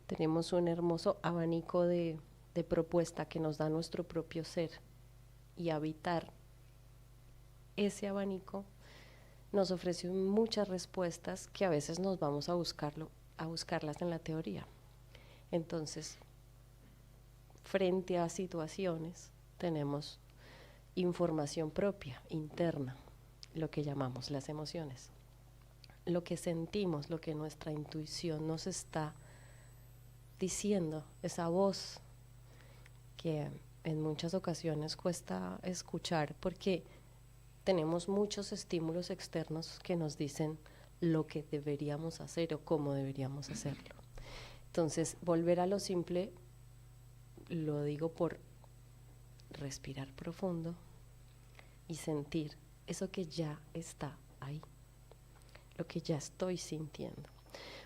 Tenemos un hermoso abanico de propuesta que nos da nuestro propio ser, y habitar ese abanico nos ofrece muchas respuestas que a veces nos vamos a buscarlas en la teoría. Entonces, frente a situaciones, tenemos información propia, interna, lo que llamamos las emociones. Lo que sentimos, lo que nuestra intuición nos está diciendo, esa voz que en muchas ocasiones cuesta escuchar porque tenemos muchos estímulos externos que nos dicen lo que deberíamos hacer o cómo deberíamos hacerlo. Entonces, volver a lo simple, lo digo por respirar profundo y sentir eso que ya está ahí, lo que ya estoy sintiendo.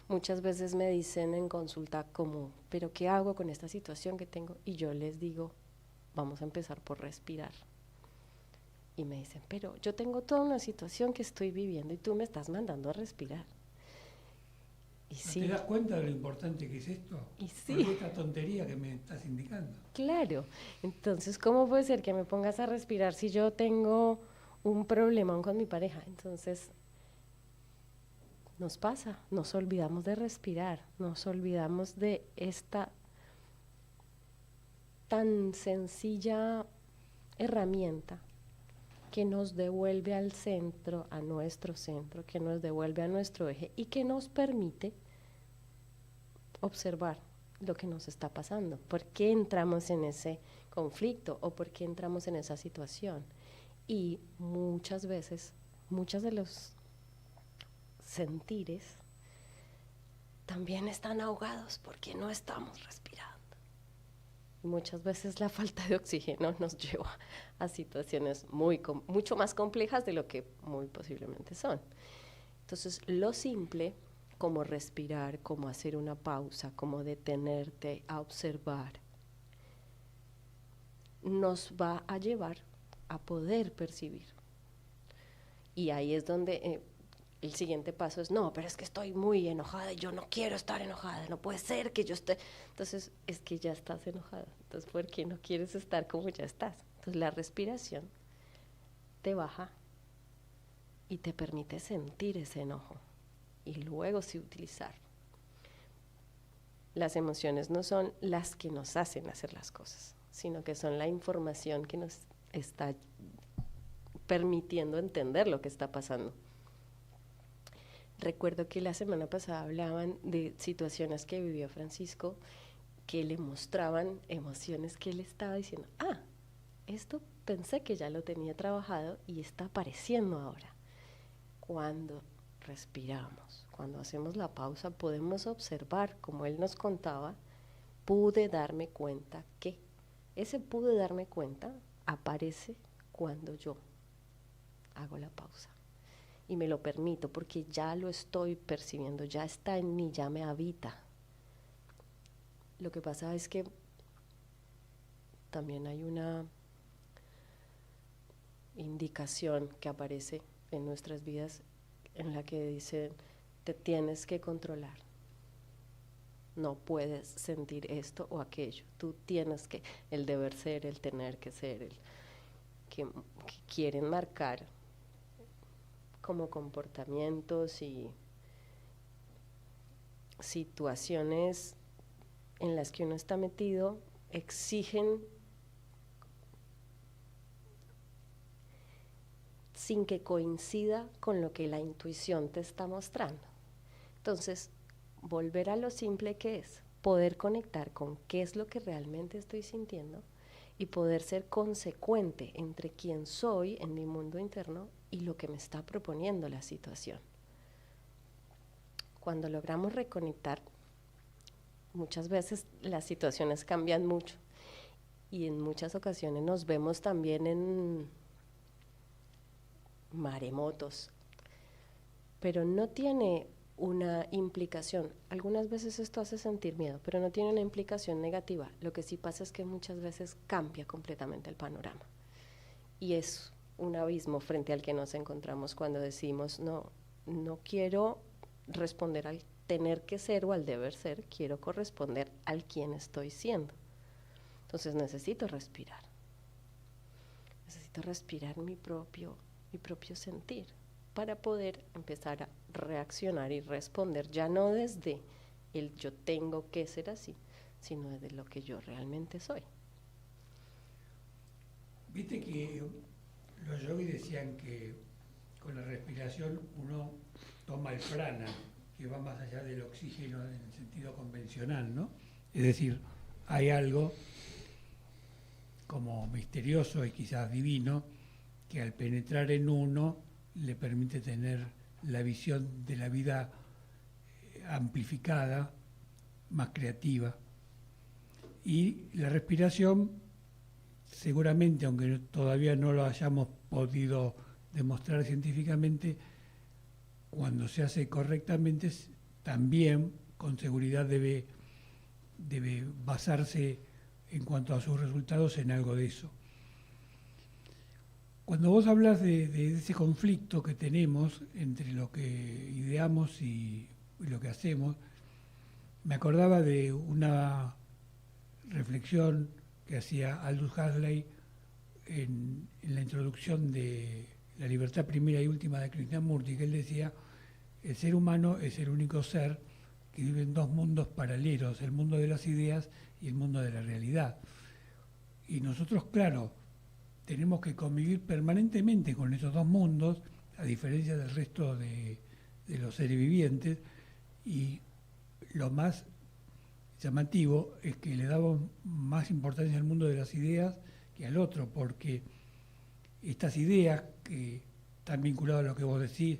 Muchas veces me dicen en consulta como, ¿pero qué hago con esta situación que tengo? Y yo les digo, vamos a empezar por respirar. Y me dicen, pero yo tengo toda una situación que estoy viviendo y tú me estás mandando a respirar. Y ¿No sí, te das cuenta de lo importante que es esto? y Porque sí, esta tontería que me estás indicando. claro. Entonces, ¿cómo puede ser que me pongas a respirar si yo tengo un problemón con mi pareja? Entonces, nos pasa, nos olvidamos de respirar, nos olvidamos de esta tan sencilla herramienta que nos devuelve al centro, a nuestro centro, que nos devuelve a nuestro eje y que nos permite observar lo que nos está pasando, por qué entramos en ese conflicto o por qué entramos en esa situación. Y muchas veces, muchos de los sentires también están ahogados porque no estamos respirando. Y muchas veces la falta de oxígeno nos lleva a situaciones mucho más complejas de lo que muy posiblemente son. Entonces, lo simple, como respirar, como hacer una pausa, como detenerte a observar, nos va a llevar a poder percibir. Y ahí es donde el siguiente paso es, no, pero es que estoy muy enojada y yo no quiero estar enojada, no puede ser que yo esté. Entonces, es que ya estás enojada. Entonces, ¿por qué no quieres estar como ya estás? Entonces, la respiración te baja y te permite sentir ese enojo y luego sí utilizarlo. Las emociones no son las que nos hacen hacer las cosas, sino que son la información que nos está permitiendo entender lo que está pasando. Recuerdo que la semana pasada hablaban de situaciones que vivió Francisco que le mostraban emociones que él estaba diciendo, esto pensé que ya lo tenía trabajado y está apareciendo ahora. Cuando respiramos, cuando hacemos la pausa, podemos observar, como él nos contaba, pude darme cuenta que ese pude darme cuenta aparece cuando yo hago la pausa y me lo permito porque ya lo estoy percibiendo, ya está en mí, ya me habita. Lo que pasa es que también hay una indicación que aparece en nuestras vidas en la que dice, te tienes que controlar. No puedes sentir esto o aquello. Tú tienes que, el deber ser, el tener que ser, el que quieren marcar como comportamientos y situaciones en las que uno está metido, exigen sin que coincida con lo que la intuición te está mostrando. Entonces, volver a lo simple que es, poder conectar con qué es lo que realmente estoy sintiendo y poder ser consecuente entre quién soy en mi mundo interno y lo que me está proponiendo la situación. Cuando logramos reconectar, muchas veces las situaciones cambian mucho y en muchas ocasiones nos vemos también en maremotos, pero no tiene una implicación. Algunas veces esto hace sentir miedo, pero no tiene una implicación negativa. Lo que sí pasa es que muchas veces cambia completamente el panorama y es un abismo frente al que nos encontramos cuando decimos no quiero responder tener que ser o al deber ser, quiero corresponder al quien estoy siendo. Entonces necesito respirar. Necesito respirar mi propio sentir para poder empezar a reaccionar y responder, ya no desde el yo tengo que ser así, sino desde lo que yo realmente soy. Viste que los yogis decían que con la respiración uno toma el prana, que va más allá del oxígeno en el sentido convencional, ¿no? Es decir, hay algo como misterioso y quizás divino que al penetrar en uno le permite tener la visión de la vida amplificada, más creativa. Y la respiración, seguramente, aunque todavía no lo hayamos podido demostrar científicamente, cuando se hace correctamente, también con seguridad debe basarse en cuanto a sus resultados en algo de eso. Cuando vos hablas de ese conflicto que tenemos entre lo que ideamos y lo que hacemos, me acordaba de una reflexión que hacía Aldous Huxley en la introducción de La libertad primera y última de Krishnamurti, que él decía: el ser humano es el único ser que vive en dos mundos paralelos, el mundo de las ideas y el mundo de la realidad. Y nosotros, claro, tenemos que convivir permanentemente con esos dos mundos, a diferencia del resto de los seres vivientes, y lo más llamativo es que le damos más importancia al mundo de las ideas que al otro, porque estas ideas que están vinculadas a lo que vos decís,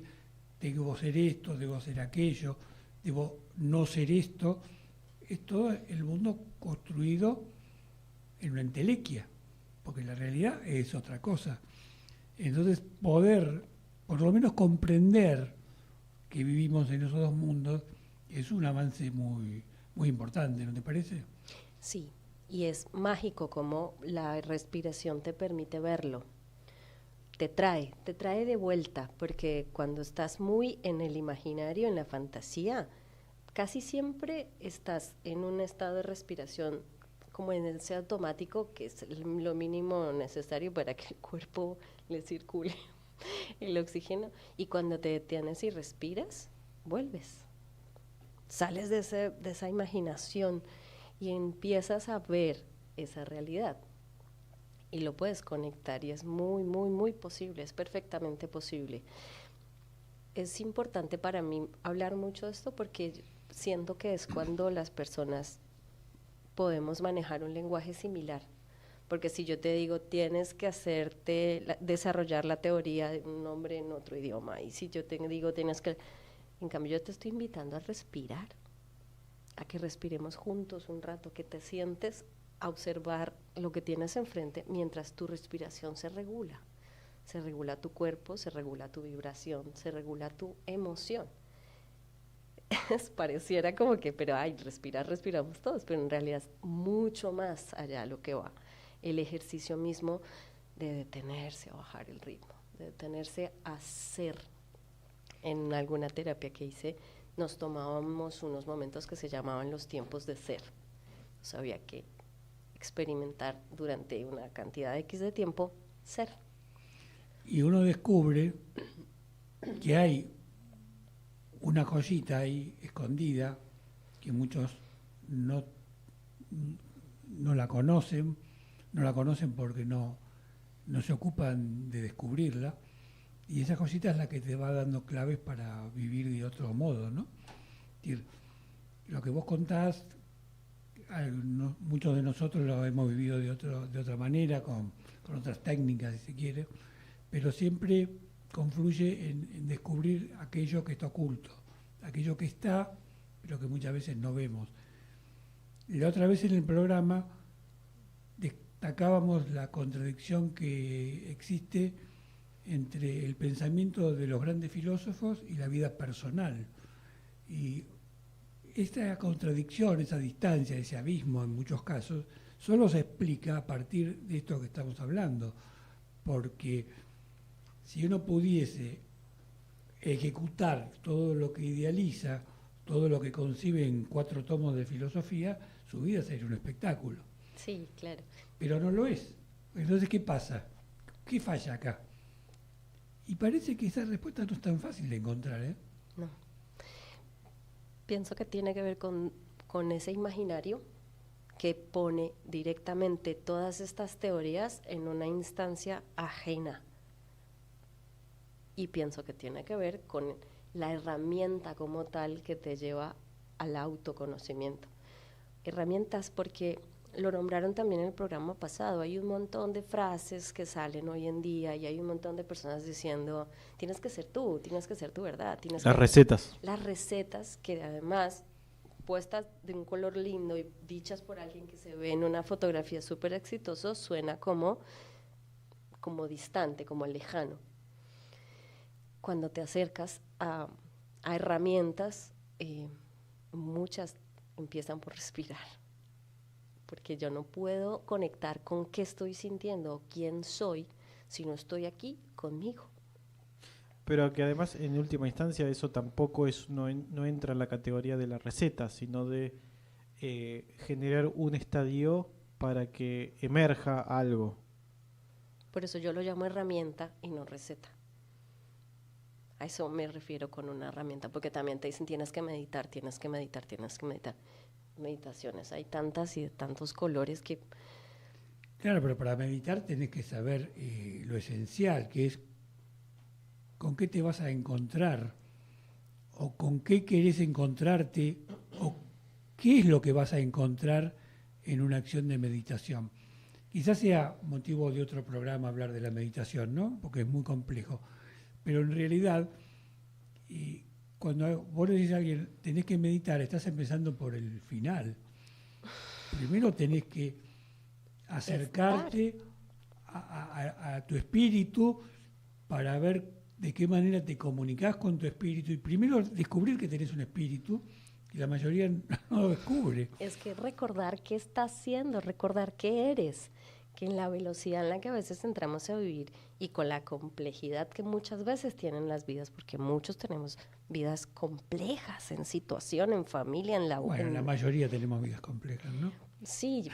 debo ser esto, debo ser aquello, debo no ser esto, es todo el mundo construido en una entelequia, porque la realidad es otra cosa. Entonces, poder, por lo menos comprender que vivimos en esos dos mundos, es un avance muy, muy importante, ¿no te parece? Sí, y es mágico como la respiración te permite verlo. Te trae de vuelta, porque cuando estás muy en el imaginario, en la fantasía, casi siempre estás en un estado de respiración como en ese automático, que es lo mínimo necesario para que el cuerpo le circule el oxígeno, y cuando te detienes y respiras, vuelves. Sales de esa imaginación y empiezas a ver esa realidad. Y lo puedes conectar y es muy, muy, muy posible, es perfectamente posible. Es importante para mí hablar mucho de esto porque siento que es cuando las personas podemos manejar un lenguaje similar. Porque si yo te digo, tienes que desarrollar la teoría de un nombre en otro idioma, y si yo te digo, tienes que... En cambio, yo te estoy invitando a respirar, a que respiremos juntos un rato, que te sientes a observar lo que tienes enfrente mientras tu respiración se regula. Se regula tu cuerpo, se regula tu vibración, se regula tu emoción. Pareciera como que, pero respiramos todos, pero en realidad es mucho más allá lo que va. El ejercicio mismo de detenerse a bajar el ritmo, de detenerse a ser. En alguna terapia que hice, nos tomábamos unos momentos que se llamaban los tiempos de ser. O sea, había que experimentar durante una cantidad X de tiempo ser. Y uno descubre que hay una joyita ahí escondida que muchos no la conocen, porque no se ocupan de descubrirla, y esa joyita es la que te va dando claves para vivir de otro modo, ¿no? Es decir, lo que vos contás, muchos de nosotros lo hemos vivido de otra manera, con otras técnicas, si se quiere, pero siempre confluye en descubrir aquello que está oculto, aquello que está, pero que muchas veces no vemos. La otra vez en el programa destacábamos la contradicción que existe entre el pensamiento de los grandes filósofos y la vida personal. Y esta contradicción, esa distancia, ese abismo en muchos casos, solo se explica a partir de esto que estamos hablando, porque si uno pudiese ejecutar todo lo que idealiza, todo lo que concibe en 4 tomos de filosofía, su vida sería un espectáculo. Sí, claro. Pero no lo es. Entonces, ¿qué pasa? ¿Qué falla acá? Y parece que esa respuesta no es tan fácil de encontrar, ¿eh? No. Pienso que tiene que ver con ese imaginario que pone directamente todas estas teorías en una instancia ajena. Y pienso que tiene que ver con la herramienta como tal que te lleva al autoconocimiento. Herramientas porque lo nombraron también en el programa pasado, hay un montón de frases que salen hoy en día y hay un montón de personas diciendo, tienes que ser tú, tienes que ser tu verdad. Las recetas. Las recetas que además puestas de un color lindo y dichas por alguien que se ve en una fotografía súper exitoso, suena como distante, como lejano. Cuando te acercas a herramientas, muchas empiezan por respirar, porque yo no puedo conectar con qué estoy sintiendo, quién soy, si no estoy aquí conmigo. Pero que además, en última instancia, eso tampoco no entra en la categoría de la receta, sino de generar un estadio para que emerja algo. Por eso yo lo llamo herramienta y no receta. A eso me refiero con una herramienta, porque también te dicen tienes que meditar, tienes que meditar, tienes que meditar. Meditaciones, hay tantas y de tantos colores que... Claro, pero para meditar tenés que saber lo esencial, que es con qué te vas a encontrar, o con qué querés encontrarte, o qué es lo que vas a encontrar en una acción de meditación. Quizás sea motivo de otro programa hablar de la meditación, ¿no? Porque es muy complejo. Pero en realidad, cuando vos le decís a alguien, tenés que meditar, estás empezando por el final. Primero tenés que acercarte a tu espíritu para ver de qué manera te comunicás con tu espíritu. Y primero descubrir que tenés un espíritu, y la mayoría no lo descubre. Es que recordar qué estás haciendo, recordar qué eres, que en la velocidad en la que a veces entramos a vivir y con la complejidad que muchas veces tienen las vidas, porque muchos tenemos vidas complejas en situación, en familia, en la... Bueno, la mayoría tenemos vidas complejas, ¿no? Sí,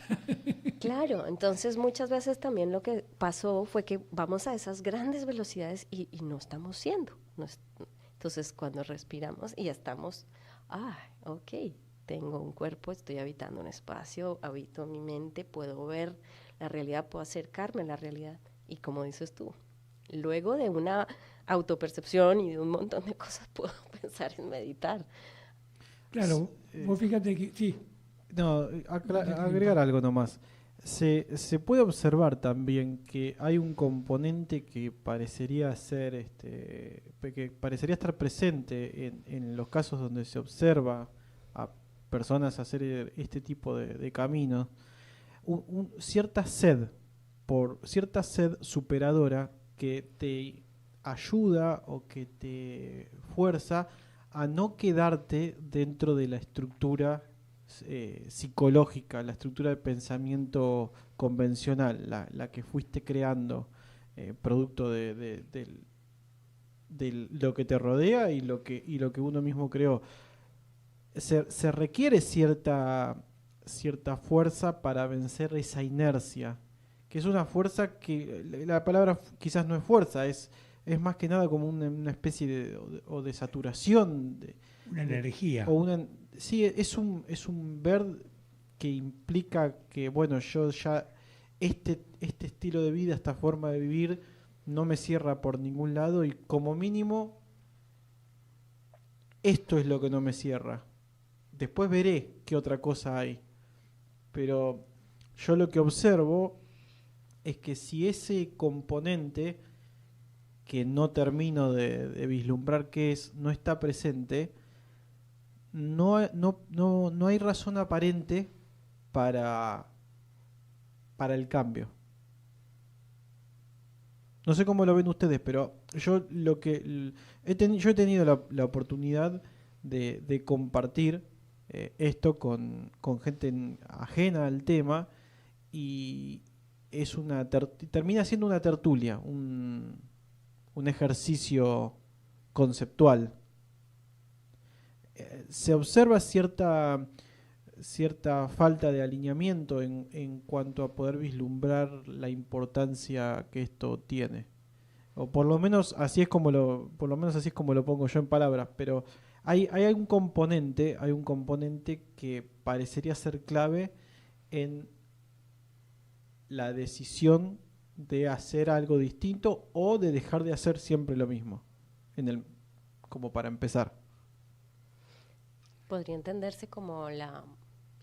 claro. Entonces muchas veces también lo que pasó fue que vamos a esas grandes velocidades y no estamos siendo. Entonces cuando respiramos y estamos, ok, tengo un cuerpo, estoy habitando un espacio, habito mi mente, puedo ver la realidad, puedo acercarme a la realidad. Y como dices tú, luego de una autopercepción y de un montón de cosas puedo pensar en meditar. Claro, vos fíjate que sí. No, agregar algo nomás. Se puede observar también que hay un componente que parecería ser, que parecería estar presente en los casos donde se observa a personas hacer este tipo de caminos, cierta sed superadora que te ayuda o que te fuerza a no quedarte dentro de la estructura psicológica, la estructura de pensamiento convencional, la que fuiste creando producto de lo que te rodea y lo que uno mismo creó. Se requiere cierta fuerza para vencer esa inercia, que es una fuerza que la palabra quizás no es fuerza, es más que nada como una especie de saturación, una energía. Sí, es un ver que implica que, bueno, yo ya este estilo de vida, esta forma de vivir no me cierra por ningún lado y como mínimo esto es lo que no me cierra. Después veré qué otra cosa hay. Pero yo lo que observo es que si ese componente que no termino de vislumbrar qué es, no está presente, no hay razón aparente para el cambio. No sé cómo lo ven ustedes, pero yo he tenido la oportunidad de compartir esto con gente ajena al tema y es termina siendo una tertulia, un ejercicio conceptual. se observa cierta falta de alineamiento en cuanto a poder vislumbrar la importancia que esto tiene. O por lo menos así es como lo pongo yo en palabras, pero hay un componente que parecería ser clave en la decisión de hacer algo distinto o de dejar de hacer siempre lo mismo, como para empezar. Podría entenderse como la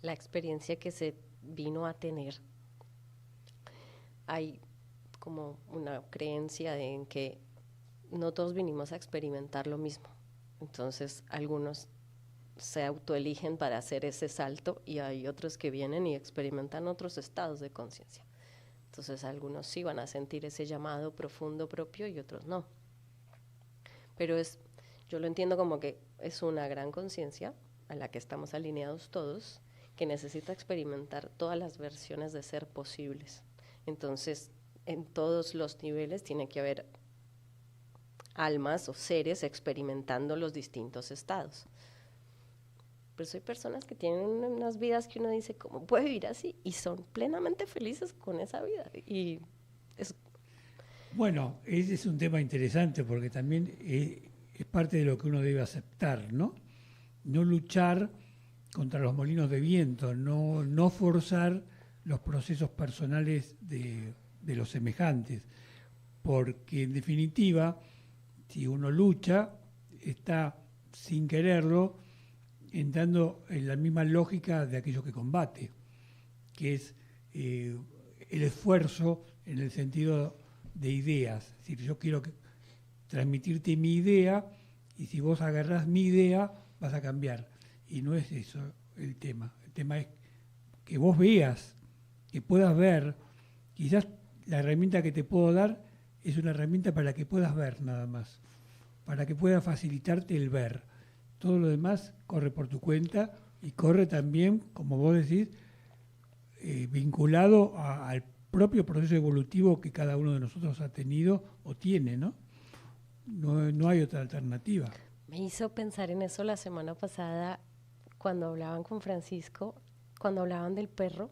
experiencia que se vino a tener. Hay como una creencia en que no todos vinimos a experimentar lo mismo. Entonces, algunos se autoeligen para hacer ese salto y hay otros que vienen y experimentan otros estados de conciencia. Entonces, algunos sí van a sentir ese llamado profundo propio y otros no. Pero yo lo entiendo como que es una gran conciencia a la que estamos alineados todos, que necesita experimentar todas las versiones de ser posibles. Entonces, en todos los niveles tiene que haber almas o seres experimentando los distintos estados. Pero hay personas que tienen unas vidas que uno dice, ¿cómo puede vivir así? Y son plenamente felices con esa vida. Y Bueno, ese es un tema interesante porque también es parte de lo que uno debe aceptar, ¿no? No luchar contra los molinos de viento, no forzar los procesos personales de los semejantes, porque en definitiva, si uno lucha, está sin quererlo entrando en la misma lógica de aquello que combate, que es el esfuerzo en el sentido de ideas. Es decir, yo quiero transmitirte mi idea y si vos agarrás mi idea vas a cambiar. Y no es eso el tema. El tema es que vos veas, que puedas ver. Quizás la herramienta que te puedo dar es una herramienta para que puedas ver nada más, para que pueda facilitarte el ver. Todo lo demás corre por tu cuenta y corre también, como vos decís, vinculado al propio proceso evolutivo que cada uno de nosotros ha tenido o tiene, ¿no? No hay otra alternativa. me hizo pensar en eso la semana pasada cuando hablaban con Francisco, cuando hablaban del perro,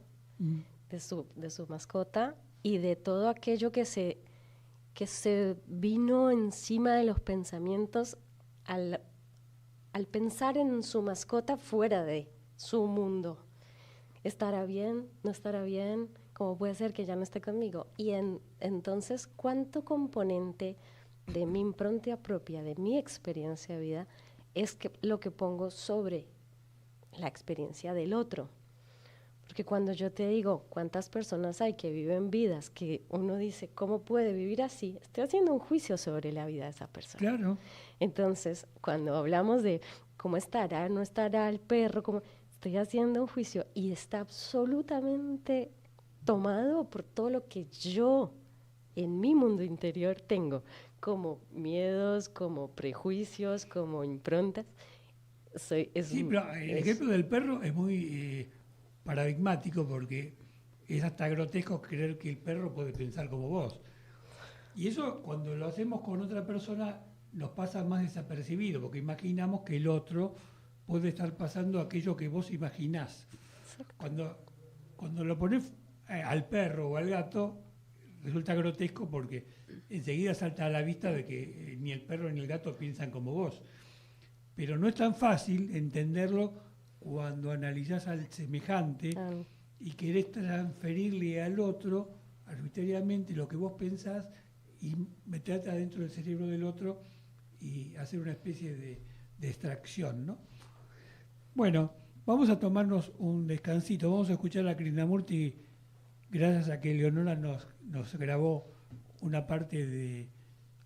de su mascota y de todo aquello que se vino encima de los pensamientos al pensar en su mascota fuera de su mundo. ¿Estará bien? ¿No estará bien? ¿Cómo puede ser que ya no esté conmigo? Y entonces, ¿cuánto componente de mi impronta propia, de mi experiencia de vida, es lo que pongo sobre la experiencia del otro? Porque cuando yo te digo cuántas personas hay que viven vidas que uno dice, ¿cómo puede vivir así? Estoy haciendo un juicio sobre la vida de esa persona. Claro. Entonces, cuando hablamos de cómo estará, no estará el perro, estoy haciendo un juicio y está absolutamente tomado por todo lo que yo en mi mundo interior tengo, como miedos, como prejuicios, como improntas. Sí, pero el ejemplo del perro es muy paradigmático porque es hasta grotesco creer que el perro puede pensar como vos. Y eso cuando lo hacemos con otra persona nos pasa más desapercibido, porque imaginamos que el otro puede estar pasando aquello que vos imaginás. Cuando lo pones al perro o al gato, resulta grotesco porque enseguida salta a la vista de que ni el perro ni el gato piensan como vos. Pero no es tan fácil entenderlo cuando analizás al semejante y querés transferirle al otro arbitrariamente lo que vos pensás y meterte adentro del cerebro del otro y hacer una especie de extracción, ¿no? Bueno, vamos a tomarnos un descansito, vamos a escuchar a Krishnamurti, gracias a que Leonora nos grabó una parte de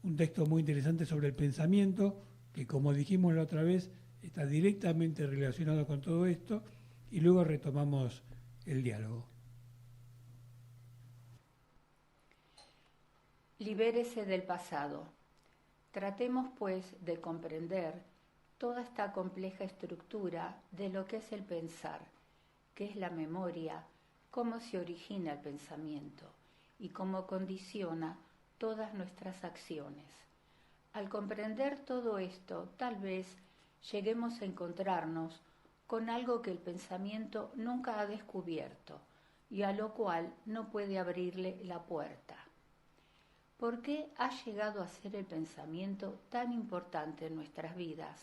un texto muy interesante sobre el pensamiento, que como dijimos la otra vez, está directamente relacionado con todo esto, y luego retomamos el diálogo. Libérese del pasado. Tratemos, pues, de comprender toda esta compleja estructura de lo que es el pensar, qué es la memoria, cómo se origina el pensamiento y cómo condiciona todas nuestras acciones. Al comprender todo esto, tal vez lleguemos a encontrarnos con algo que el pensamiento nunca ha descubierto y a lo cual no puede abrirle la puerta. ¿Por qué ha llegado a ser el pensamiento tan importante en nuestras vidas?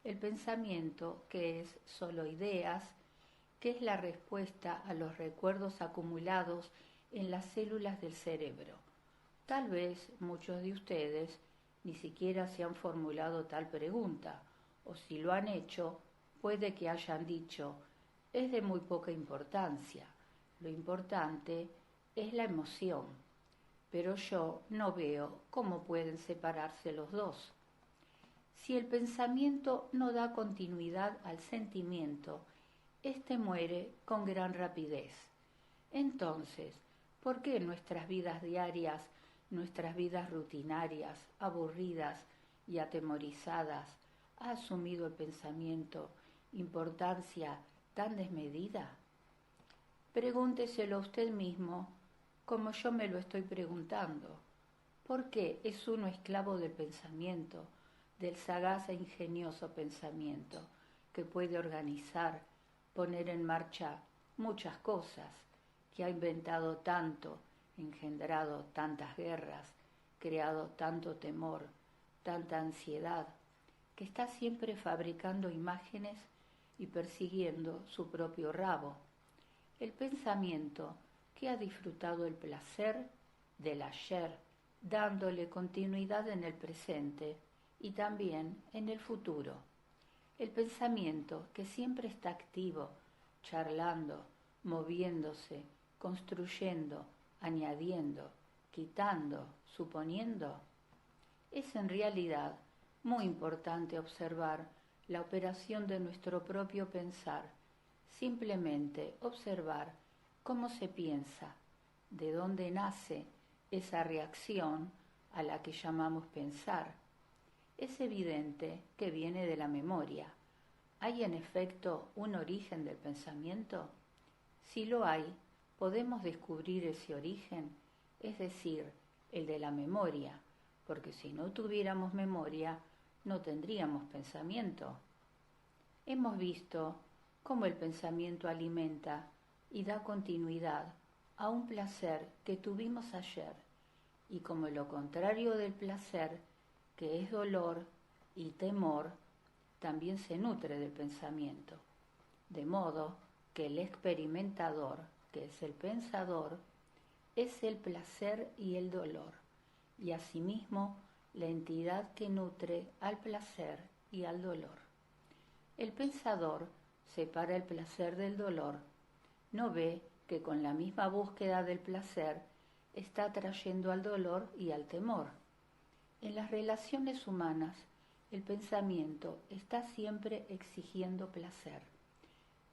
El pensamiento, que es solo ideas, que es la respuesta a los recuerdos acumulados en las células del cerebro. Tal vez muchos de ustedes ni siquiera se han formulado tal pregunta, o si lo han hecho, puede que hayan dicho, es de muy poca importancia, lo importante es la emoción, pero yo no veo cómo pueden separarse los dos. Si el pensamiento no da continuidad al sentimiento, éste muere con gran rapidez. Entonces, ¿por qué nuestras vidas diarias, nuestras vidas rutinarias, aburridas y atemorizadas, ha asumido el pensamiento importancia tan desmedida? Pregúnteselo a usted mismo, como yo me lo estoy preguntando. ¿Por qué es uno esclavo del pensamiento, del sagaz e ingenioso pensamiento, que puede organizar, poner en marcha muchas cosas, que ha inventado tanto, engendrado tantas guerras, creado tanto temor, tanta ansiedad, que está siempre fabricando imágenes y persiguiendo su propio rabo? El pensamiento que ha disfrutado el placer del ayer, dándole continuidad en el presente y también en el futuro. El pensamiento que siempre está activo, charlando, moviéndose, construyendo, añadiendo, quitando, suponiendo. Es en realidad muy importante observar la operación de nuestro propio pensar, simplemente observar cómo se piensa, de dónde nace esa reacción a la que llamamos pensar. Es evidente que viene de la memoria. ¿Hay en efecto un origen del pensamiento? Si lo hay, podemos descubrir ese origen, es decir, el de la memoria, porque si no tuviéramos memoria, no tendríamos pensamiento. Hemos visto cómo el pensamiento alimenta y da continuidad a un placer que tuvimos ayer, y como lo contrario del placer, que es dolor y temor, también se nutre del pensamiento, de modo que el experimentador, que es el pensador, es el placer y el dolor, y asimismo la entidad que nutre al placer y al dolor. El pensador separa el placer del dolor, no ve que con la misma búsqueda del placer está atrayendo al dolor y al temor. En las relaciones humanas, el pensamiento está siempre exigiendo placer,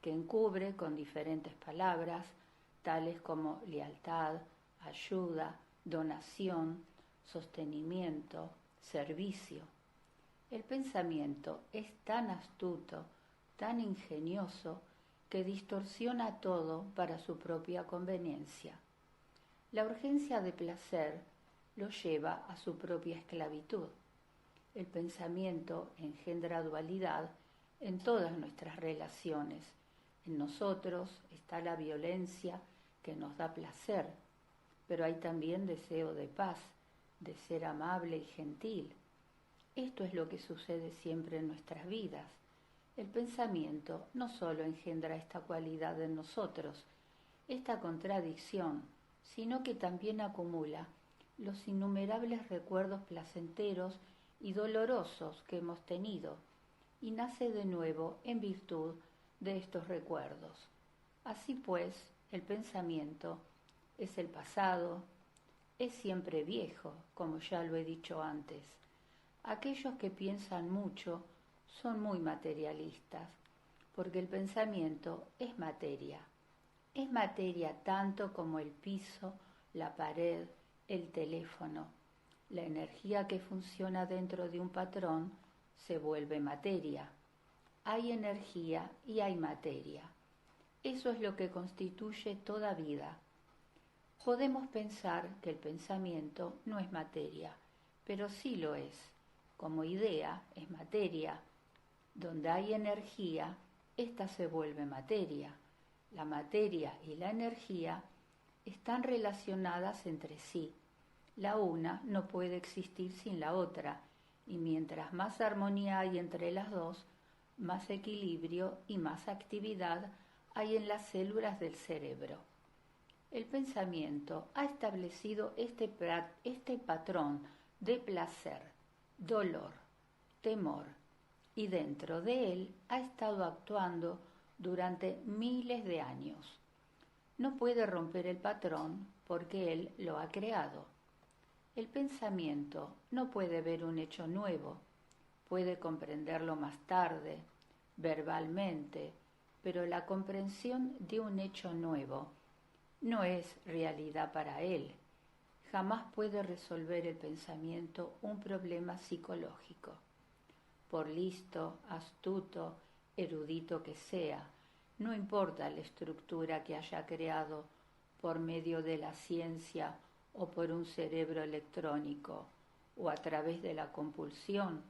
que encubre con diferentes palabras, tales como lealtad, ayuda, donación, sostenimiento, servicio. El pensamiento es tan astuto, tan ingenioso, que distorsiona todo para su propia conveniencia. La urgencia de placer lo lleva a su propia esclavitud. El pensamiento engendra dualidad en todas nuestras relaciones. En nosotros está la violencia que nos da placer, pero hay también deseo de paz, de ser amable y gentil. Esto es lo que sucede siempre en nuestras vidas. El pensamiento no solo engendra esta cualidad en nosotros, esta contradicción, sino que también acumula los innumerables recuerdos placenteros y dolorosos que hemos tenido, y nace de nuevo en virtud de estos recuerdos. Así pues, el pensamiento es el pasado, es siempre viejo, como ya lo he dicho antes. Aquellos que piensan mucho son muy materialistas, porque el pensamiento es materia. Es materia tanto como el piso, la pared, el teléfono. La energía que funciona dentro de un patrón se vuelve materia. Hay energía y hay materia. Eso es lo que constituye toda vida. Podemos pensar que el pensamiento no es materia, pero sí lo es. Como idea es materia, Donde hay energía, ésta se vuelve materia. La materia y la energía están relacionadas entre sí. La una no puede existir sin la otra, y mientras más armonía hay entre las dos, más equilibrio y más actividad hay en las células del cerebro. El pensamiento ha establecido este patrón de placer, dolor, temor, y dentro de él ha estado actuando durante miles de años. No puede romper el patrón porque él lo ha creado. El pensamiento no puede ver un hecho nuevo, puede comprenderlo más tarde, verbalmente, pero la comprensión de un hecho nuevo no es realidad para él. Jamás puede resolver el pensamiento un problema psicológico. Por listo, astuto, erudito que sea, no importa la estructura que haya creado por medio de la ciencia o por un cerebro electrónico, o a través de la compulsión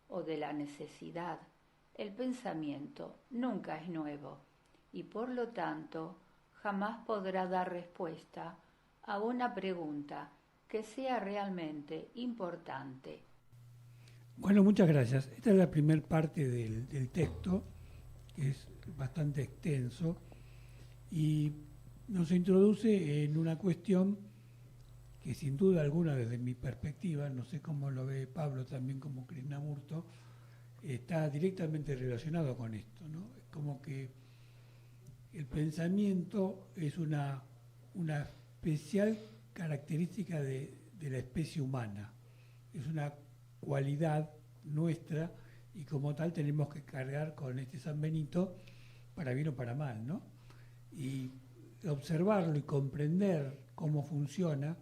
o de la necesidad, el pensamiento nunca es nuevo y por lo tanto jamás podrá dar respuesta a una pregunta que sea realmente importante. Bueno, muchas gracias. Esta es la primera parte del texto, que es bastante extenso, y nos introduce en una cuestión que sin duda alguna, desde mi perspectiva, no sé cómo lo ve Pablo también como Krishnamurti, está directamente relacionado con esto, ¿no? Es como que el pensamiento es una especial característica de la especie humana, es una cualidad nuestra y como tal tenemos que cargar con este San Benito para bien o para mal, ¿no? Y observarlo y comprender cómo funciona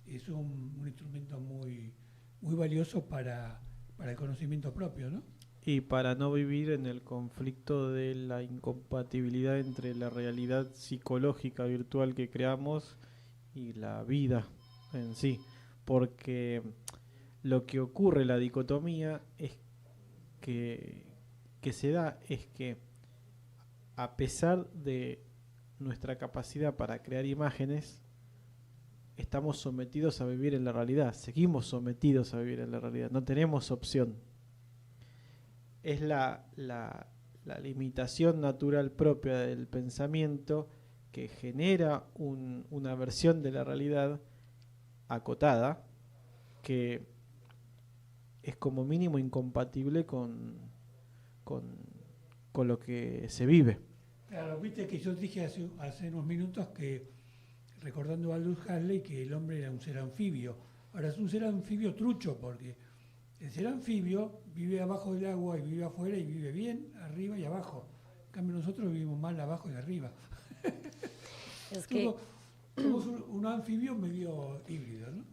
es un instrumento muy, muy valioso para el conocimiento propio, ¿no? Y para no vivir en el conflicto de la incompatibilidad entre la realidad psicológica virtual que creamos y la vida en sí. Porque lo que ocurre, la dicotomía, es que se da es que a pesar de nuestra capacidad para crear imágenes, estamos sometidos a vivir en la realidad, seguimos sometidos a vivir en la realidad, no tenemos opción. Es la limitación natural propia del pensamiento que genera una versión de la realidad acotada que es como mínimo incompatible con lo que se vive. Claro, viste que yo dije hace unos minutos que, recordando a Aldous Huxley, que el hombre era un ser anfibio. Ahora es un ser anfibio trucho, porque el ser anfibio vive abajo del agua y vive afuera y vive bien, arriba y abajo. En cambio nosotros vivimos mal abajo y arriba. Es que somos un anfibio medio híbrido, ¿no?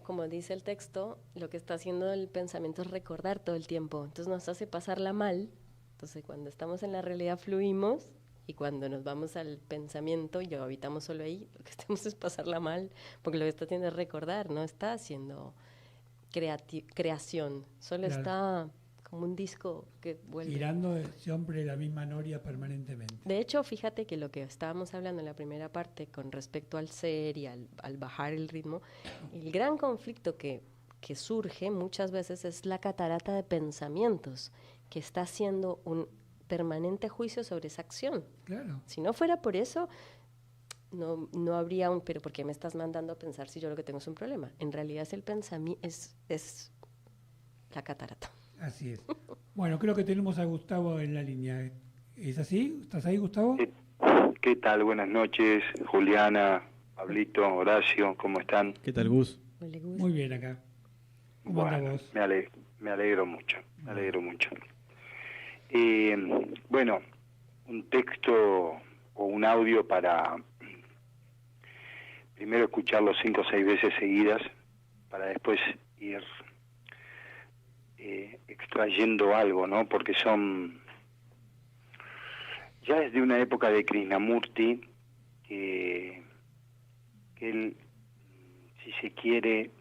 como dice el texto, lo que está haciendo el pensamiento es recordar todo el tiempo. Entonces nos hace pasarla mal. Entonces cuando estamos en la realidad fluimos y cuando nos vamos al pensamiento y habitamos solo ahí, lo que hacemos es pasarla mal, porque lo que está haciendo es recordar, no está haciendo creación, solo Claro. está como un disco que vuelve. Girando siempre la misma noria permanentemente. De hecho, fíjate que lo que estábamos hablando en la primera parte con respecto al ser y al bajar el ritmo, el gran conflicto que surge muchas veces es la catarata de pensamientos que está haciendo un permanente juicio sobre esa acción. Claro. Si no fuera por eso, no habría un, pero ¿por qué me estás mandando a pensar si yo lo que tengo es un problema? En realidad es el pensamiento, es la catarata. Así es. Bueno, creo que tenemos a Gustavo en la línea. ¿Es así? ¿Estás ahí, Gustavo? ¿Qué tal? Buenas noches, Juliana, Pablito, Horacio, ¿cómo están? ¿Qué tal, Gus? Muy bien acá. ¿Cómo anda vos? Me alegro mucho, me alegro mucho. Bueno, un texto o un audio para primero escucharlo 5 o 6 veces seguidas, para después ir extrayendo algo, ¿no? Porque son ya desde una época de Krishnamurti que él, si se quiere,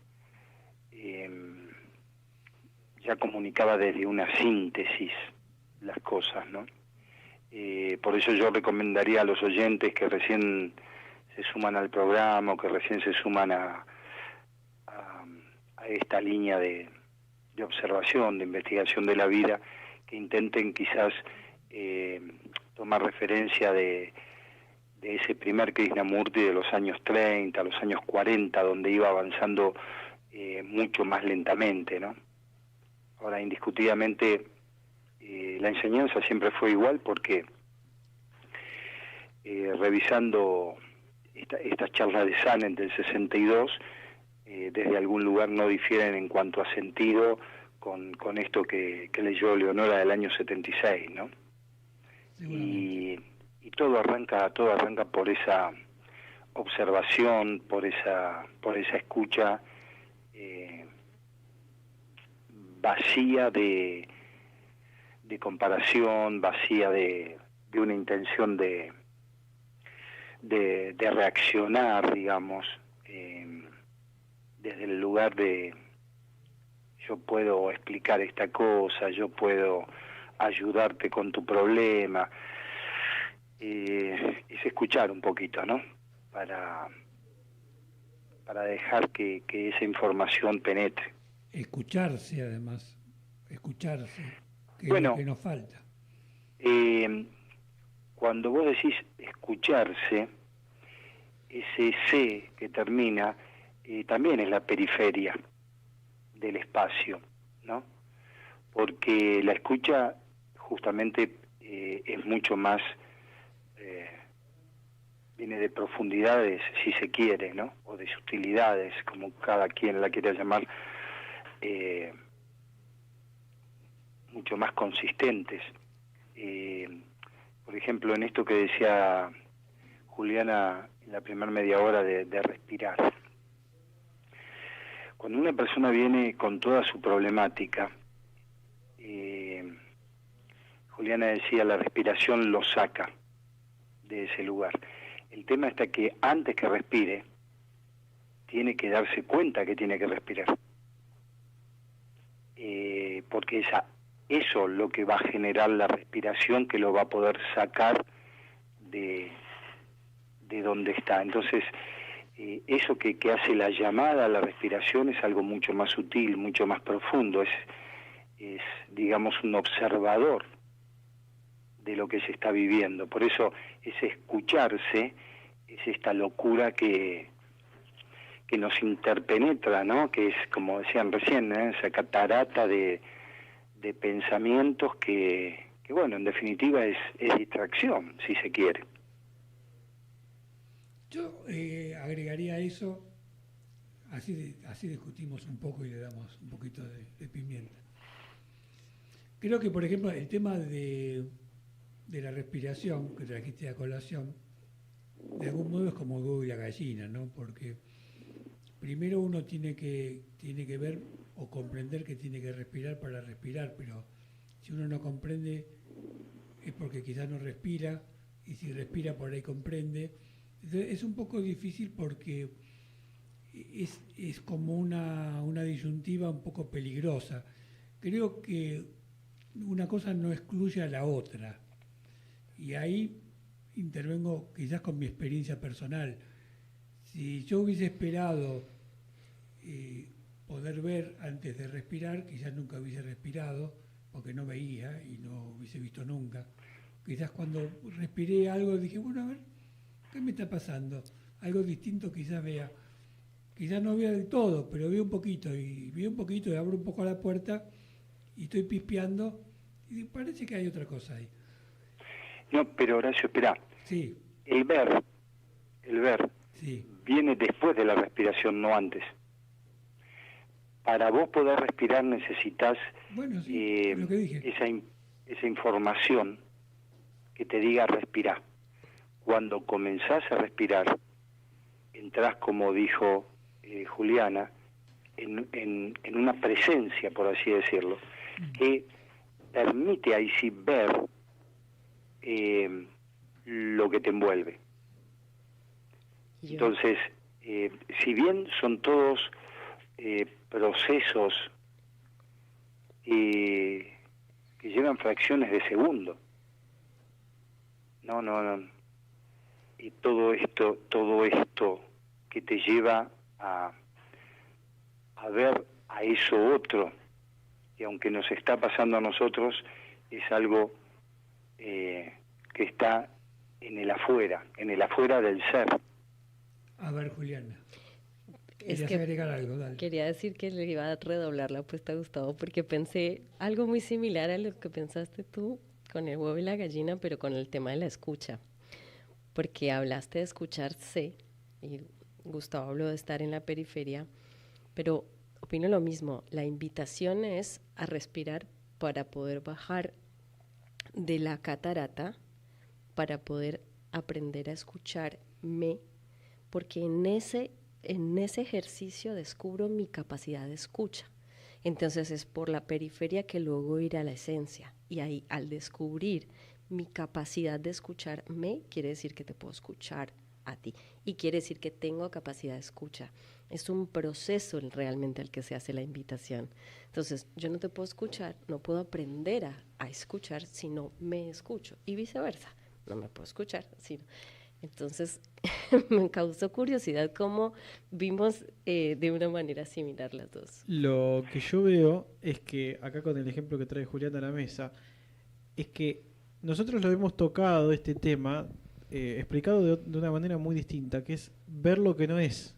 ya comunicaba desde una síntesis las cosas, ¿no? Por eso yo recomendaría a los oyentes que recién se suman al programa o que recién se suman a esta línea de observación, de investigación de la vida, que intenten quizás tomar referencia de ese primer Krishnamurti de los años 30, los años 40, donde iba avanzando mucho más lentamente, ¿no? Ahora, indiscutidamente, la enseñanza siempre fue igual porque revisando estas charlas de Sanen del 62, desde algún lugar no difieren en cuanto a sentido con esto que leyó Leonora del año 76, ¿no? Y todo arranca por esa observación, por esa escucha vacía de comparación, vacía de una intención de reaccionar, digamos, desde el lugar de yo puedo explicar esta cosa, yo puedo ayudarte con tu problema. Es escuchar un poquito, ¿no? Para dejar que esa información penetre. Escucharse, además, escucharse, que bueno, es lo que nos falta. Cuando vos decís escucharse, ese C que termina también es la periferia del espacio, ¿no? Porque la escucha justamente es mucho más, viene de profundidades, si se quiere, ¿no? O de sutilidades, como cada quien la quiera llamar, mucho más consistentes. Por ejemplo, en esto que decía Juliana en la primera media hora de respirar. Cuando una persona viene con toda su problemática, Juliana decía, la respiración lo saca de ese lugar. El tema está que antes que respire, tiene que darse cuenta que tiene que respirar. Porque eso lo que va a generar la respiración, que lo va a poder sacar de donde está. Entonces, eso que hace la llamada a la respiración es algo mucho más sutil, mucho más profundo, es digamos un observador de lo que se está viviendo. Por eso ese escucharse es esta locura que nos interpenetra, ¿no? Que es, como decían recién, esa catarata de pensamientos que bueno, en definitiva es distracción, si se quiere. Yo agregaría a eso, así discutimos un poco y le damos un poquito de pimienta. Creo que, por ejemplo, el tema de la respiración que trajiste a colación, de algún modo es como el huevo y la gallina, ¿no? Porque primero uno tiene que ver o comprender que tiene que respirar para respirar, pero si uno no comprende es porque quizás no respira, y si respira por ahí comprende. Entonces es un poco difícil porque es como una disyuntiva un poco peligrosa. Creo que una cosa no excluye a la otra, y ahí intervengo quizás con mi experiencia personal. Si yo hubiese esperado poder ver antes de respirar, quizás nunca hubiese respirado, porque no veía y no hubiese visto nunca. Quizás cuando respiré algo dije, bueno, a ver, ¿qué me está pasando? Algo distinto quizás vea. Quizás no vea del todo, pero veo un poquito, y abro un poco la puerta y estoy pispeando y parece que hay otra cosa ahí. No, pero Horacio, espera. Sí. El ver sí. viene después de la respiración, no antes. Para vos poder respirar necesitas lo que dije. esa información que te diga respirar. Cuando comenzás a respirar, entrás, como dijo Juliana, en una presencia, por así decirlo, que permite ahí sí ver lo que te envuelve. Entonces, si bien son todos procesos que que llevan fracciones de segundo. No. Y todo esto que te lleva a ver a eso otro, que aunque nos está pasando a nosotros, es algo que está en el afuera del ser. A ver, Juliana. Es ¿Querías que agregar algo? Dale. quería decir que le iba a redoblar la apuesta a Gustavo porque pensé algo muy similar a lo que pensaste tú con el huevo y la gallina, pero con el tema de la escucha. Porque hablaste de escucharse y Gustavo habló de estar en la periferia, pero opino lo mismo. La invitación es a respirar para poder bajar de la catarata, para poder aprender a escucharme, porque en ese ejercicio descubro mi capacidad de escucha. Entonces es por la periferia que luego ir a la esencia. Y ahí, al descubrir mi capacidad de escucharme, quiere decir que te puedo escuchar a ti. Y quiere decir que tengo capacidad de escucha. Es un proceso realmente al que se hace la invitación. Entonces, yo no te puedo escuchar, no puedo aprender a escuchar si no me escucho. Y viceversa, no me puedo escuchar, sino... Entonces, me causó curiosidad cómo vimos de una manera similar las dos. Lo que yo veo es que, acá con el ejemplo que trae Julián a la mesa, es que nosotros lo hemos tocado, este tema, explicado de una manera muy distinta, que es ver lo que no es.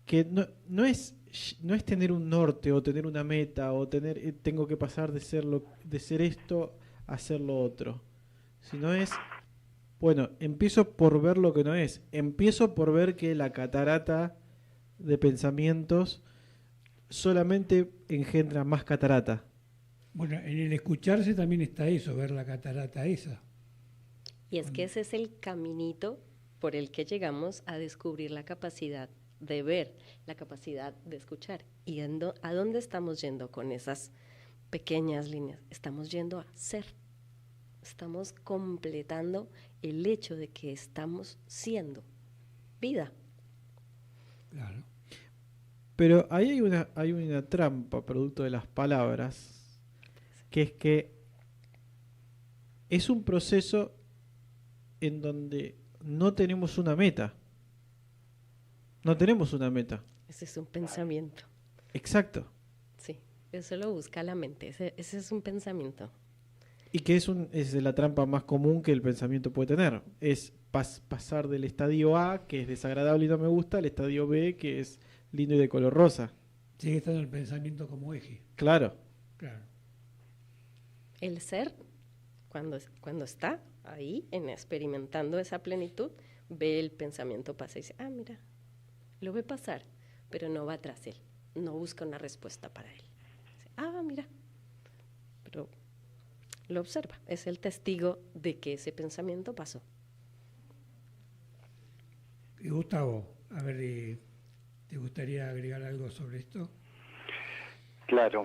Que no es tener un norte o tener una meta o tengo que pasar de ser esto a ser lo otro, sino es, bueno, empiezo por ver lo que no es, empiezo por ver que la catarata de pensamientos solamente engendra más catarata. Bueno, en el escucharse también está eso, ver la catarata esa. Y es que ese es el caminito por el que llegamos a descubrir la capacidad de ver, la capacidad de escuchar. ¿Y a dónde estamos yendo con esas pequeñas líneas? Estamos yendo a ser. Estamos completando el hecho de que estamos siendo vida. Claro. Pero ahí hay una trampa producto de las palabras, que es que es un proceso en donde no tenemos una meta. No tenemos una meta. Ese es un pensamiento. Exacto. Sí, eso lo busca la mente. Ese es un pensamiento. Y que es la trampa más común que el pensamiento puede tener. Es pasar del estadio A, que es desagradable y no me gusta, al estadio B, que es lindo y de color rosa. Sigue estando el pensamiento como eje. Claro. Claro. El ser, cuando está ahí, experimentando esa plenitud, ve el pensamiento pasar y dice, ah, mira, lo ve pasar, pero no va tras él, no busca una respuesta para él. Dice, ah, mira, pero lo observa, es el testigo de que ese pensamiento pasó. Y Gustavo, a ver, ¿te gustaría agregar algo sobre esto? Claro,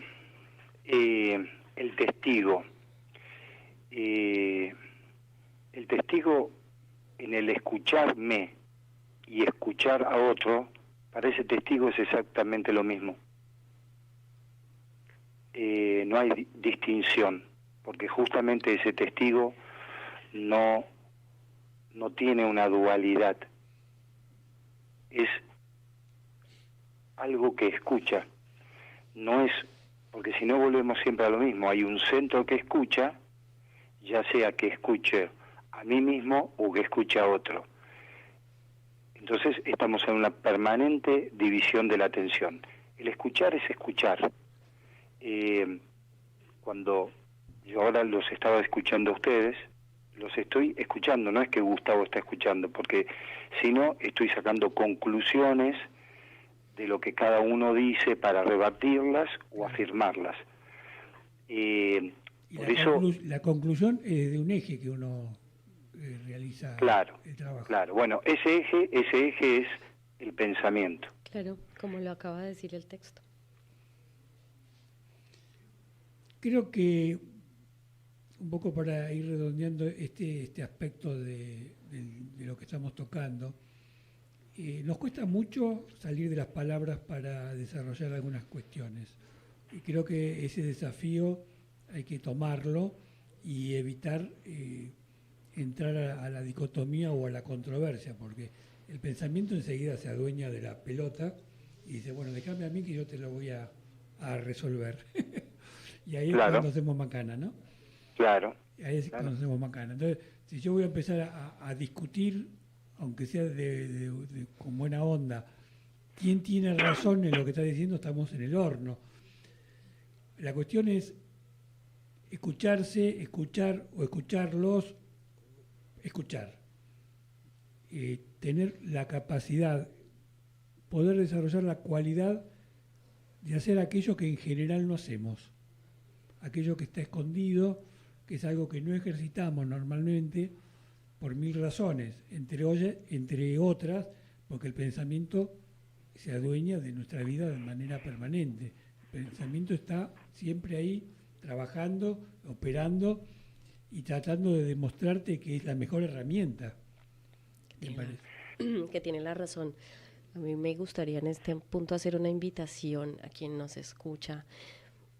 el testigo. El testigo en el escucharme y escuchar a otro, para ese testigo es exactamente lo mismo. No hay distinción, porque justamente ese testigo no tiene una dualidad. Es algo que escucha. No es, porque si no volvemos siempre a lo mismo, hay un centro que escucha, ya sea que escuche a mí mismo o que escuche a otro. Entonces estamos en una permanente división de la atención. El escuchar es escuchar. Cuando yo ahora los estaba escuchando a ustedes, los estoy escuchando, no es que Gustavo está escuchando, porque si no estoy sacando conclusiones de lo que cada uno dice para rebatirlas o afirmarlas. Por eso la conclusión es de un eje que uno realiza el trabajo. Claro, bueno, ese eje es el pensamiento. Claro, como lo acaba de decir el texto. Creo que, un poco para ir redondeando este aspecto de lo que estamos tocando, nos cuesta mucho salir de las palabras para desarrollar algunas cuestiones. Y creo que ese desafío hay que tomarlo y evitar entrar a la dicotomía o a la controversia, porque el pensamiento enseguida se adueña de la pelota y dice, bueno, déjame a mí que yo te lo voy a resolver. Y ahí es Claro. cuando hacemos macana, ¿no? Claro. Ahí es Claro. cuando hacemos macana. Entonces, si yo voy a empezar a discutir, aunque sea con buena onda, quién tiene razón en lo que está diciendo, estamos en el horno. La cuestión es escucharse, escuchar o escucharlos, escuchar. Tener la capacidad, poder desarrollar la cualidad de hacer aquello que en general no hacemos. Aquello que está escondido, que es algo que no ejercitamos normalmente por mil razones, entre otras, porque el pensamiento se adueña de nuestra vida de manera permanente. El pensamiento está siempre ahí, trabajando, operando y tratando de demostrarte que es la mejor herramienta. Me parece. Que tiene la razón. A mí me gustaría en este punto hacer una invitación a quien nos escucha,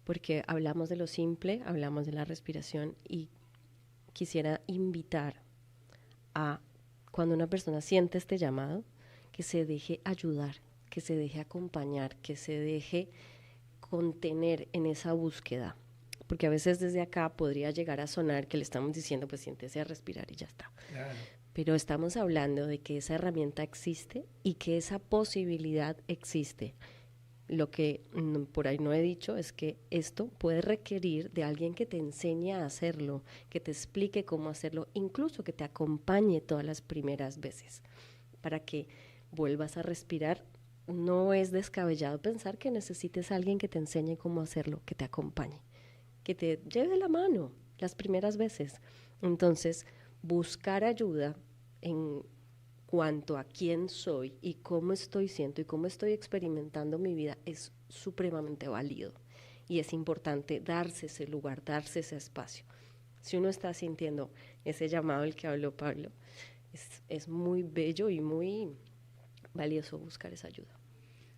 porque hablamos de lo simple, hablamos de la respiración y quisiera invitar a cuando una persona siente este llamado, que se deje ayudar, que se deje acompañar, que se deje contener en esa búsqueda. Porque a veces desde acá podría llegar a sonar que le estamos diciendo, pues siéntese a respirar y ya está. Claro. Pero estamos hablando de que esa herramienta existe y que esa posibilidad existe. Lo que por ahí no he dicho es que esto puede requerir de alguien que te enseñe a hacerlo, que te explique cómo hacerlo, incluso que te acompañe todas las primeras veces para que vuelvas a respirar. No es descabellado pensar que necesites a alguien que te enseñe cómo hacerlo, que te acompañe, que te lleve la mano las primeras veces. Entonces, buscar ayuda en cuanto a quién soy y cómo estoy siendo y cómo estoy experimentando mi vida es supremamente válido y es importante darse ese lugar, darse ese espacio. Si uno está sintiendo ese llamado del que habló Pablo, es muy bello y muy valioso buscar esa ayuda.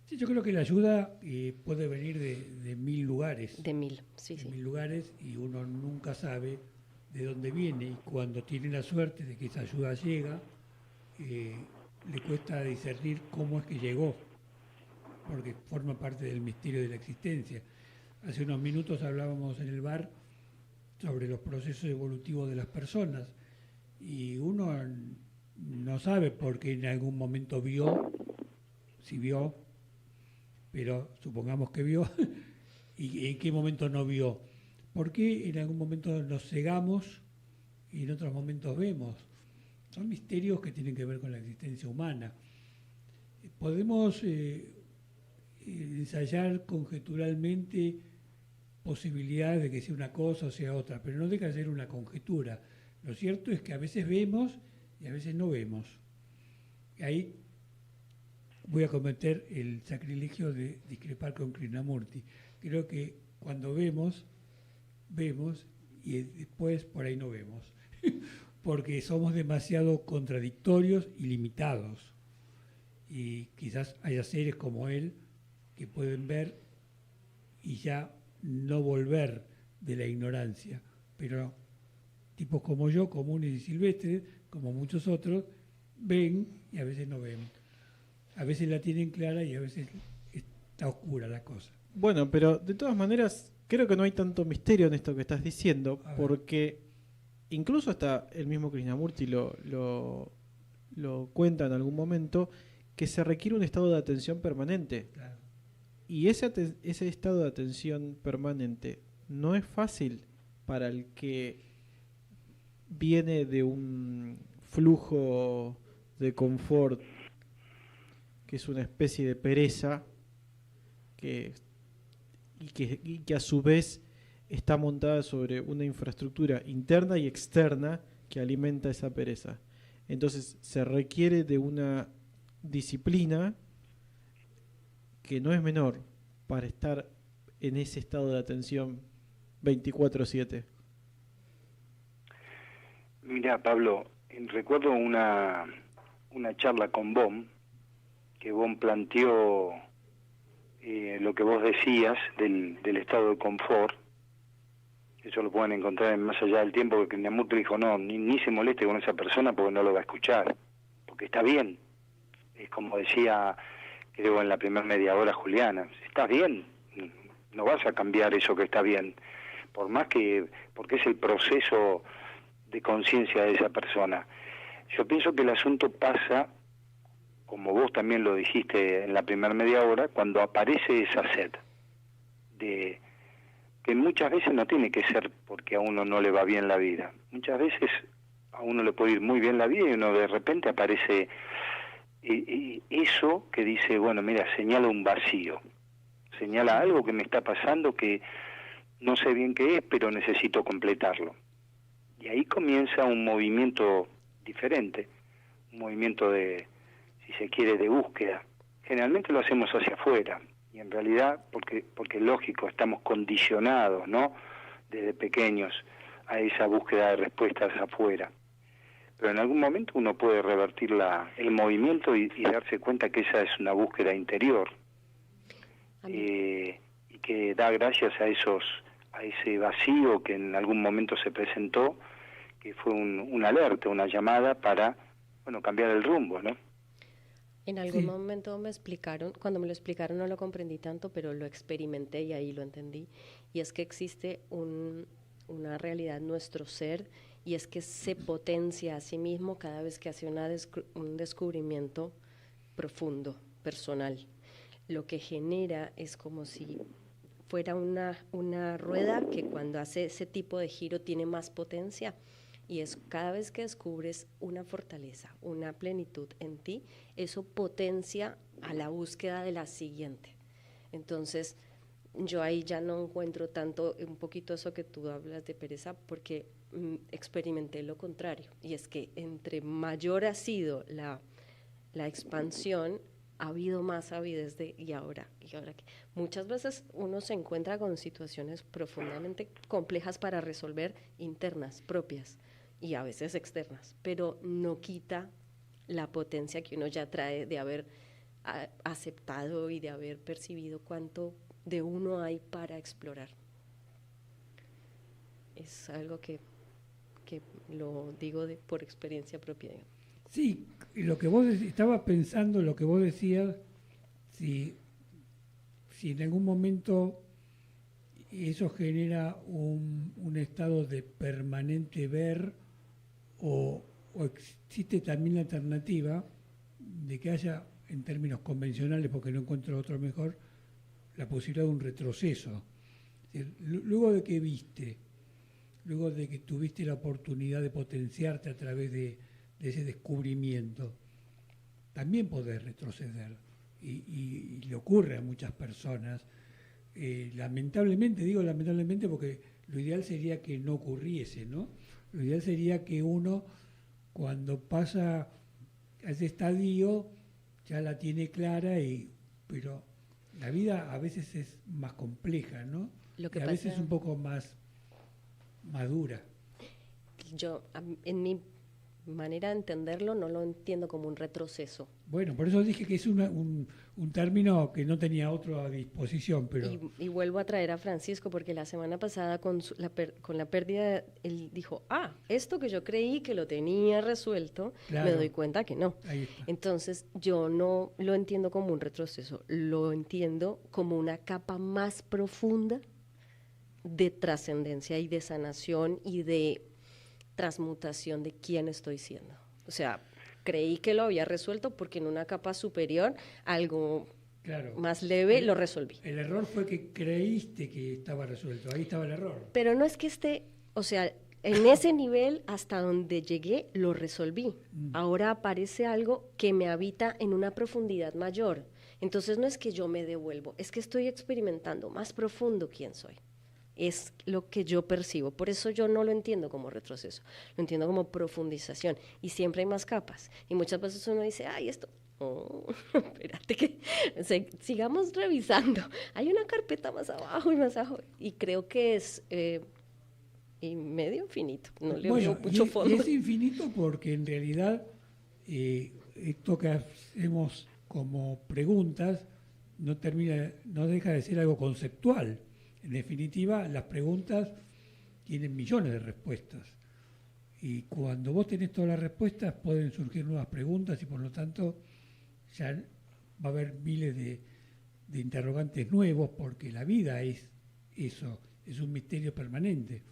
Sí, yo creo que la ayuda puede venir de mil lugares. De mil, sí, de sí. mil lugares y uno nunca sabe de dónde viene y cuando tiene la suerte de que esa ayuda llega, le cuesta discernir cómo es que llegó, porque forma parte del misterio de la existencia. Hace unos minutos hablábamos en el bar sobre los procesos evolutivos de las personas y uno no sabe por qué en algún momento vio, si vio, pero supongamos que vio, y en qué momento no vio. ¿Por qué en algún momento nos cegamos y en otros momentos vemos? Son misterios que tienen que ver con la existencia humana. Podemos ensayar conjeturalmente posibilidades de que sea una cosa o sea otra, pero no deja de ser una conjetura. Lo cierto es que a veces vemos y a veces no vemos. Y ahí voy a cometer el sacrilegio de discrepar con Krishnamurti. Creo que cuando vemos y después por ahí no vemos, porque somos demasiado contradictorios y limitados. Y quizás haya seres como él que pueden ver y ya no volver de la ignorancia, pero tipos como yo, comunes y silvestres, como muchos otros, ven y a veces no ven. A veces la tienen clara y a veces está oscura la cosa. Bueno, pero de todas maneras, creo que no hay tanto misterio en esto que estás diciendo, porque incluso hasta el mismo Krishnamurti lo cuenta en algún momento, que se requiere un estado de atención permanente. Claro. Y ese estado de atención permanente no es fácil para el que viene de un flujo de confort, que es una especie de pereza, y que a su vez está montada sobre una infraestructura interna y externa que alimenta esa pereza. Entonces se requiere de una disciplina que no es menor para estar en ese estado de atención 24/7. Mira, Pablo, recuerdo una charla con Bohm, que Bohm planteó lo que vos decías del estado de confort. Eso lo pueden encontrar en Más allá del tiempo, que Krishnamurti dijo, no, ni se moleste con esa persona porque no lo va a escuchar, porque está bien. Es como decía, creo en la primera media hora Juliana, está bien, no vas a cambiar eso que está bien, por más que, porque es el proceso de conciencia de esa persona. Yo pienso que el asunto pasa, como vos también lo dijiste en la primera media hora, cuando aparece esa sed de que muchas veces no tiene que ser porque a uno no le va bien la vida. Muchas veces a uno le puede ir muy bien la vida y uno de repente aparece eso que dice, bueno, mira, señala un vacío, señala algo que me está pasando que no sé bien qué es, pero necesito completarlo. Y ahí comienza un movimiento diferente, un movimiento de, si se quiere, de búsqueda. Generalmente lo hacemos hacia afuera, y en realidad, porque lógico, estamos condicionados, ¿no?, desde pequeños a esa búsqueda de respuestas afuera. Pero en algún momento uno puede revertir el movimiento y darse cuenta que esa es una búsqueda interior, y que da gracias a ese vacío que en algún momento se presentó, que fue una alerta, una llamada para, bueno, cambiar el rumbo, ¿no? En algún momento me explicaron, cuando me lo explicaron no lo comprendí tanto, pero lo experimenté y ahí lo entendí. Y es que existe una realidad en nuestro ser, y es que se potencia a sí mismo cada vez que hace un descubrimiento profundo, personal. Lo que genera es como si fuera una rueda que cuando hace ese tipo de giro tiene más potencia. Y es cada vez que descubres una fortaleza, una plenitud en ti, eso potencia a la búsqueda de la siguiente. Entonces, yo ahí ya no encuentro tanto, un poquito eso que tú hablas de pereza, porque experimenté lo contrario. Y es que entre mayor ha sido la expansión, ha habido más avidez de y ahora que muchas veces uno se encuentra con situaciones profundamente complejas para resolver, internas, propias, y a veces externas, pero no quita la potencia que uno ya trae de haber aceptado y de haber percibido cuánto de uno hay para explorar. Es algo que lo digo por experiencia propia. Sí, lo que vos estaba pensando, lo que vos decías, si en algún momento eso genera un estado de permanente ver, o existe también la alternativa de que haya, en términos convencionales, porque no encuentro otro mejor, la posibilidad de un retroceso. Es decir, luego de que viste, luego de que tuviste la oportunidad de potenciarte a través de ese descubrimiento, también podés retroceder. Y le ocurre a muchas personas. Lamentablemente, digo lamentablemente porque lo ideal sería que no ocurriese, ¿no? Lo ideal sería que uno, cuando pasa a ese estadio, ya la tiene clara, pero la vida a veces es más compleja, ¿no? Lo que y a veces es un poco más madura. Yo, en mi manera de entenderlo, no lo entiendo como un retroceso. Bueno, por eso dije que es un término que no tenía otro a disposición, pero... Y vuelvo a traer a Francisco, porque la semana pasada con la pérdida, él dijo, esto que yo creí que lo tenía resuelto, claro, me doy cuenta que no. Ahí está. Entonces, yo no lo entiendo como un retroceso, lo entiendo como una capa más profunda de trascendencia y de sanación y de transmutación de quién estoy siendo. O sea, creí que lo había resuelto porque en una capa superior, algo más leve, lo resolví. El error fue que creíste que estaba resuelto, ahí estaba el error. Pero no es que esté, o sea, en ese nivel hasta donde llegué, lo resolví. Ahora aparece algo que me habita en una profundidad mayor. Entonces no es que yo me devuelvo, es que estoy experimentando más profundo quién soy. Es lo que yo percibo. Por eso yo no lo entiendo como retroceso, lo entiendo como profundización. Y siempre hay más capas. Y muchas veces uno dice, esto, espérate que sigamos revisando. Hay una carpeta más abajo y más abajo. Y creo que es y medio infinito. No le veo mucho fondo. Y es infinito porque en realidad esto que hacemos como preguntas no deja de ser algo conceptual. En definitiva, las preguntas tienen millones de respuestas. Y cuando vos tenés todas las respuestas, pueden surgir nuevas preguntas y por lo tanto ya va a haber miles de interrogantes nuevos, porque la vida es eso, es un misterio permanente.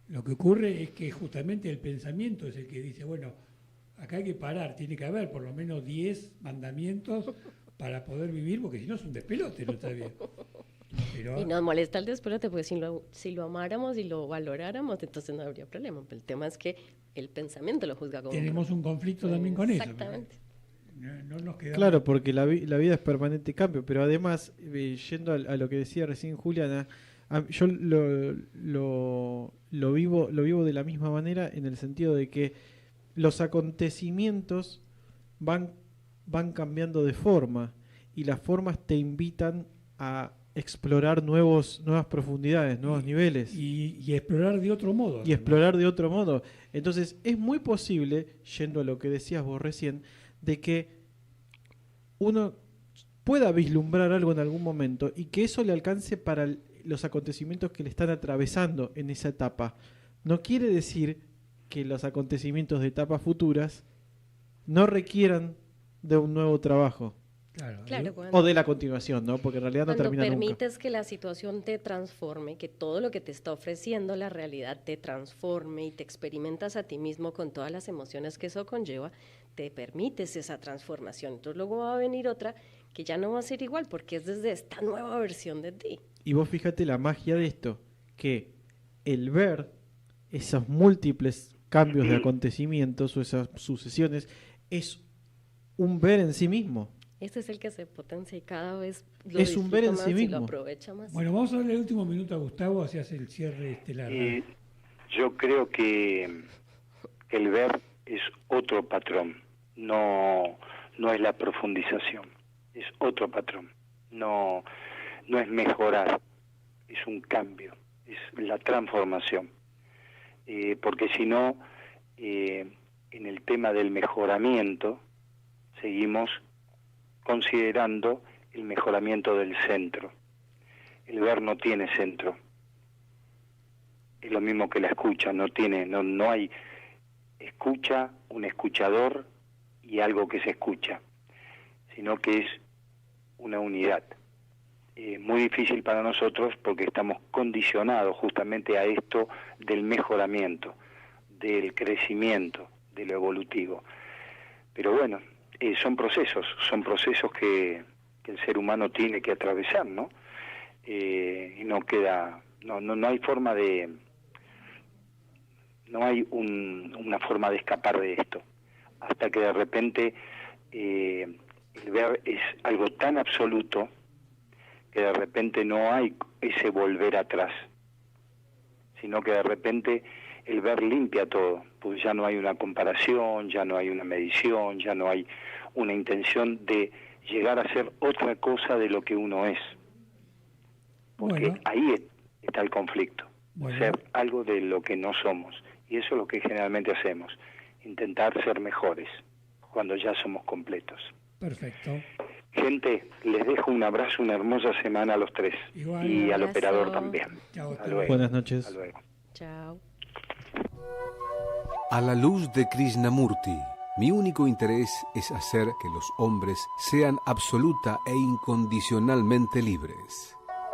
Lo que ocurre es que justamente el pensamiento es el que dice, bueno, acá hay que parar, tiene que haber por lo menos 10 mandamientos para poder vivir, porque si no es un despelote, no está bien. Pero, y nos molesta el despelote, porque si lo amáramos y lo valoráramos, entonces no habría problema. Pero el tema es que el pensamiento lo juzga como... tenemos un conflicto también con eso. Exactamente. No nos quedamos... Claro, porque la vida es permanente cambio, pero además, yendo a lo que decía recién Juliana, yo lo vivo de la misma manera, en el sentido de que los acontecimientos van cambiando de forma, y las formas te invitan a explorar nuevas profundidades, nuevos niveles. Y explorar de otro modo. Y explorar de otro modo. Entonces, es muy posible, yendo a lo que decías vos recién, de que uno pueda vislumbrar algo en algún momento y que eso le alcance para los acontecimientos que le están atravesando en esa etapa. No quiere decir que los acontecimientos de etapas futuras no requieran de un nuevo trabajo. Claro, O de la continuación, ¿no? Porque en realidad no termina nunca. Cuando permites que la situación te transforme, que todo lo que te está ofreciendo la realidad te transforme y te experimentas a ti mismo con todas las emociones que eso conlleva, te permites esa transformación. Entonces luego va a venir otra que ya no va a ser igual, porque es desde esta nueva versión de ti. Y vos fíjate la magia de esto, que el ver esos múltiples cambios de acontecimientos o esas sucesiones es un ver en sí mismo. Ese es el que se potencia y cada vez lo es un ver en sí y mismo. lo aprovecha más. Bueno, vamos a darle el último minuto a Gustavo, así hace el cierre estelar. Yo creo que el ver es otro patrón, no es la profundización, es otro patrón, no es mejorar, es un cambio, es la transformación, porque si no, en el tema del mejoramiento, seguimos considerando el mejoramiento del centro. El ver no tiene centro. Es lo mismo que la escucha, no hay escucha, un escuchador y algo que se escucha, sino que es una unidad. Muy difícil para nosotros porque estamos condicionados justamente a esto del mejoramiento, del crecimiento, de lo evolutivo. Pero bueno, son procesos que el ser humano tiene que atravesar, ¿no? Y no hay forma de, no hay una forma de escapar de esto, hasta que de repente el ver es algo tan absoluto que de repente no hay ese volver atrás, sino que de repente el ver limpia todo, pues ya no hay una comparación, ya no hay una medición, ya no hay una intención de llegar a ser otra cosa de lo que uno es. Porque ahí está el conflicto, ser algo de lo que no somos. Y eso es lo que generalmente hacemos, intentar ser mejores cuando ya somos completos. Perfecto. Gente, les dejo un abrazo, una hermosa semana a los tres. Igual, y al abrazo. operador también. Chao, Hasta luego. Buenas noches. Hasta luego. Chao. A la luz de Krishnamurti, mi único interés es hacer que los hombres sean absoluta e incondicionalmente libres.